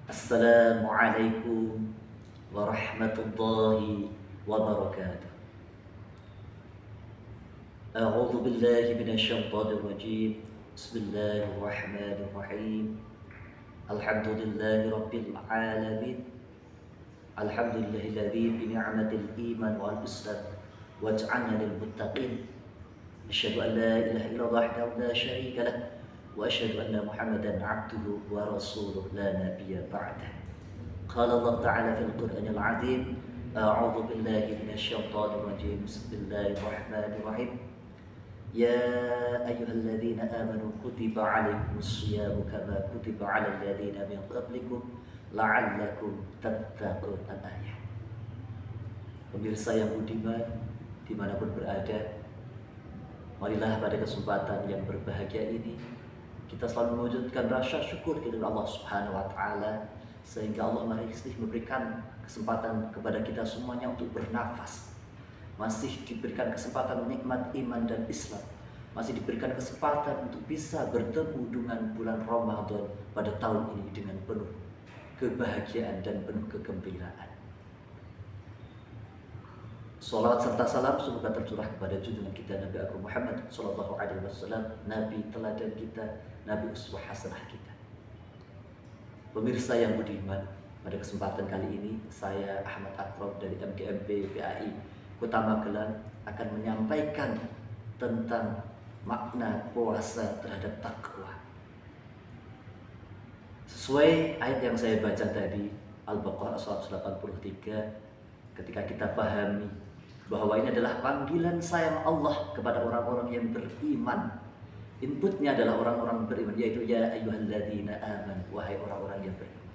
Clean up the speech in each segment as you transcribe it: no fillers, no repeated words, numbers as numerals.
Assalamualaikum warahmatullahi wabarakatuh. A'udzu billahi minasyaitonir rajim. Bismillahirrahmanirrahim. Alhamdulillahi rabbil alamin. Alhamdulillahilladzi bi ni'matil iman wal islam waj'alna lil muttaqin. Asyhadu an la ilaha illallah wahdahu la syarika lah wa asyhadu anna Muhammadan 'abduhu wa rasuluhu la nabiyya ba'dah. Qala Allah Ta'ala fil Qur'anil 'Azim. A'udzu billahi minasyaitonir rajim. Bismillahirrahmanirrahim. Ya ayyuhalladzina amanu kutiba 'alaikumus syiyamu kama kutiba 'alal ladzina min qablikum la'allakum tattaqun. Al-ayat. Pemirsa yang budiman dimanapun berada, marilah pada kesempatan yang berbahagia ini kita selalu mewujudkan rasa syukur kepada Allah Subhanahu wa Ta'ala, sehingga Allah masih memberikan kesempatan kepada kita semuanya untuk bernafas, masih diberikan kesempatan menikmat iman dan Islam, masih diberikan kesempatan untuk bisa bertemu dengan bulan Ramadan pada tahun ini dengan penuh kebahagiaan dan penuh kegembiraan. Salawat serta salam semoga tercurah kepada junjungan kita Nabi Agung Muhammad Sallallahu Alaihi Wasallam, Nabi teladan kita, Nabi uswah hasanah kita. Pemirsa yang budiman, pada kesempatan kali ini saya Ahmad Akram dari MGMP PAI Kota Magelang akan menyampaikan tentang makna puasa terhadap takwa. Sesuai ayat yang saya baca tadi, Al-Baqarah 183, ketika kita pahami bahwa ini adalah panggilan sayang Allah kepada orang-orang yang beriman. Inputnya adalah orang-orang beriman, yaitu ya ayyuhalladzina amanu, wahai orang-orang yang beriman.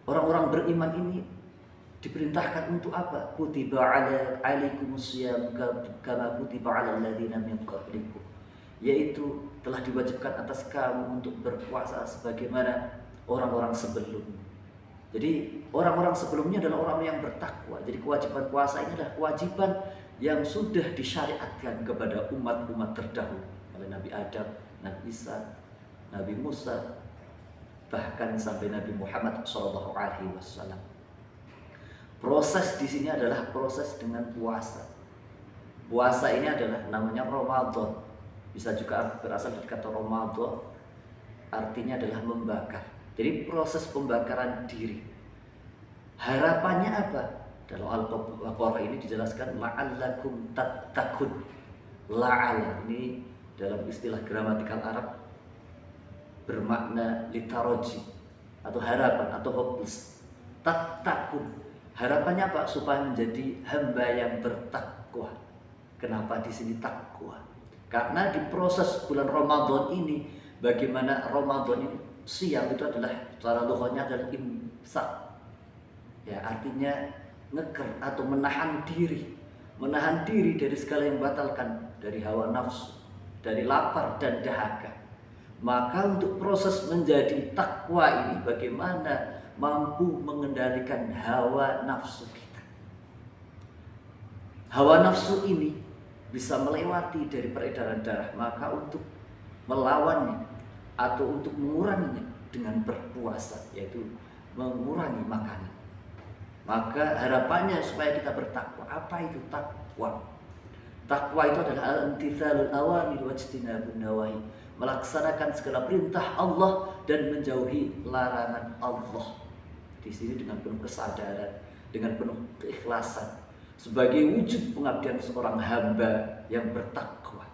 Orang-orang beriman ini diperintahkan untuk apa? Kutiba alaikumus syiyam kama kutiba alal ladzina min qablikum, yaitu telah diwajibkan atas kamu untuk berpuasa sebagaimana orang-orang sebelumnya. Jadi orang-orang sebelumnya adalah orang yang bertakwa. Jadi kewajiban puasa ini adalah kewajiban yang sudah disyariatkan kepada umat-umat terdahulu oleh Nabi Adam, Nabi Isa, Nabi Musa, bahkan sampai Nabi Muhammad SAW. Proses di sini adalah proses dengan puasa. Puasa ini adalah namanya Ramadan. Bisa juga berasal dari kata Ramadan, artinya adalah membakar. Jadi proses pembakaran diri. Harapannya apa? Dalam Al-Baqarah ini dijelaskan la'allakum tattaqun. La'ala ini dalam istilah gramatikal Arab bermakna litaraji atau harapan atau hopeless. Tattaqun. Harapannya apa? Supaya menjadi hamba yang bertakwa. Kenapa di sini takwa? Karena di proses bulan Ramadan ini, bagaimana Ramadan ini siang itu adalah cara lughahnya adalah imsak, ya artinya ngeker atau menahan diri dari segala yang membatalkan, dari hawa nafsu, dari lapar dan dahaga. Maka untuk proses menjadi takwa ini bagaimana mampu mengendalikan hawa nafsu kita. Hawa nafsu ini bisa melewati dari peredaran darah, maka untuk melawannya atau untuk menguranginya dengan berpuasa, yaitu mengurangi makanan. Maka harapannya supaya kita bertakwa. Apa itu takwa? Takwa itu adalah al-imtitsalul awamir wajtinabun nawahi, melaksanakan segala perintah Allah dan menjauhi larangan Allah. Di sini dengan penuh kesadaran, dengan penuh keikhlasan, sebagai wujud pengabdian seorang hamba yang bertakwa.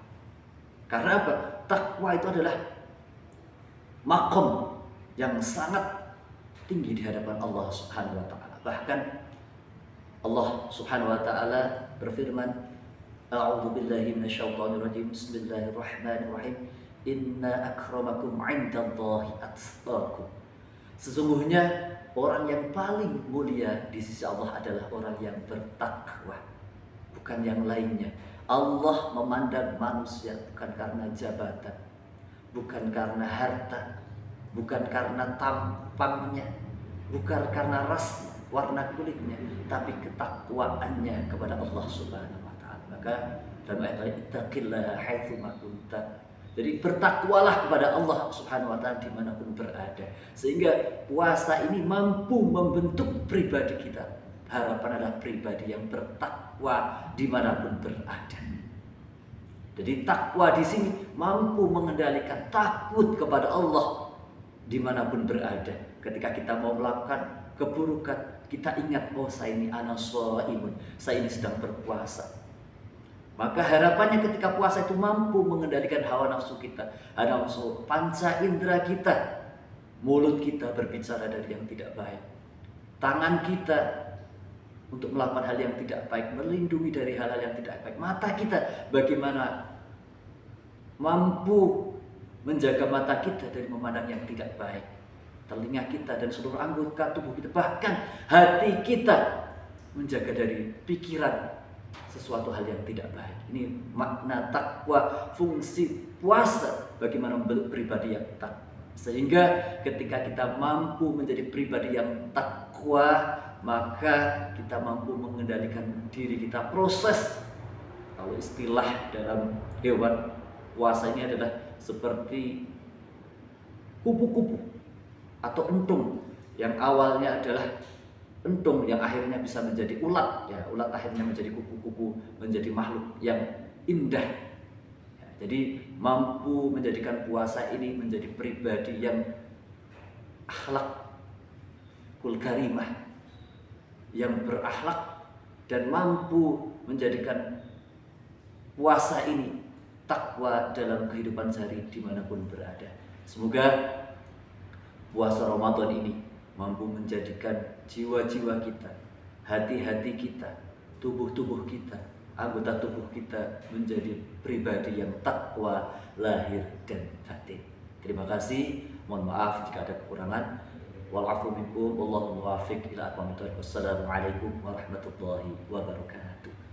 Karena apa? Takwa itu adalah makom yang sangat tinggi di hadapan Allah Subhanahu wa Ta'ala. Bahkan Allah Subhanahu wa Ta'ala berfirman, A'udzu billahi minasyaitonir rajim. Bismillahirrahmanirrahim. Inna akramakum 'indallahi atqakum. Sesungguhnya orang yang paling mulia di sisi Allah adalah orang yang bertakwa, bukan yang lainnya. Allah memandang manusia bukan karena jabatan, bukan karena harta, bukan karena tampangnya, bukan karena rasnya, warna kulitnya, tapi ketakwaannya kepada Allah Subhanahu wa Ta'ala. Maka dalam ayat lain, ittaqillaha haitsu ma kunta, Jadi bertakwalah kepada Allah Subhanahu wa taala dimanapun berada. Sehingga puasa ini mampu membentuk pribadi kita. Harapan adalah pribadi yang bertakwa dimanapun berada. Jadi takwa di sini mampu mengendalikan takut kepada Allah dimanapun berada. Ketika kita mau melakukan keburukan, kita ingat, oh saya ini ana shaimun, saya ini sedang berpuasa. Maka harapannya ketika puasa itu mampu mengendalikan hawa nafsu kita, hawa nafsu panca indera kita. Mulut kita berbicara dari yang tidak baik, tangan kita untuk melakukan hal yang tidak baik, melindungi dari hal-hal yang tidak baik. Mata kita bagaimana mampu menjaga mata kita dari memandang yang tidak baik. Telinga kita dan seluruh anggota tubuh kita, bahkan hati kita menjaga dari pikiran sesuatu hal yang tidak baik. Ini makna takwa, fungsi puasa bagaimana membentuk pribadi yang takwa. Sehingga ketika kita mampu menjadi pribadi yang takwa, maka kita mampu mengendalikan diri kita. Proses, kalau istilah dalam hewan, puasa ini adalah seperti kupu-kupu atau entung yang awalnya adalah entung yang akhirnya bisa menjadi ulat, ya ulat akhirnya menjadi kupu-kupu, menjadi makhluk yang indah. Ya, jadi mampu menjadikan puasa ini menjadi pribadi yang akhlakul karimah, yang berakhlak, dan mampu menjadikan puasa ini takwa dalam kehidupan sehari dimanapun berada. Semoga puasa Ramadan ini mampu menjadikan jiwa-jiwa kita, hati-hati kita, tubuh-tubuh kita, anggota tubuh kita menjadi pribadi yang takwa lahir dan batin. Terima kasih, mohon maaf jika ada kekurangan. Wal-'afwu minkum, wallahu muwaffiq ila aqwamit thoriq. Wassalamualaikum warahmatullahi wabarakatuh.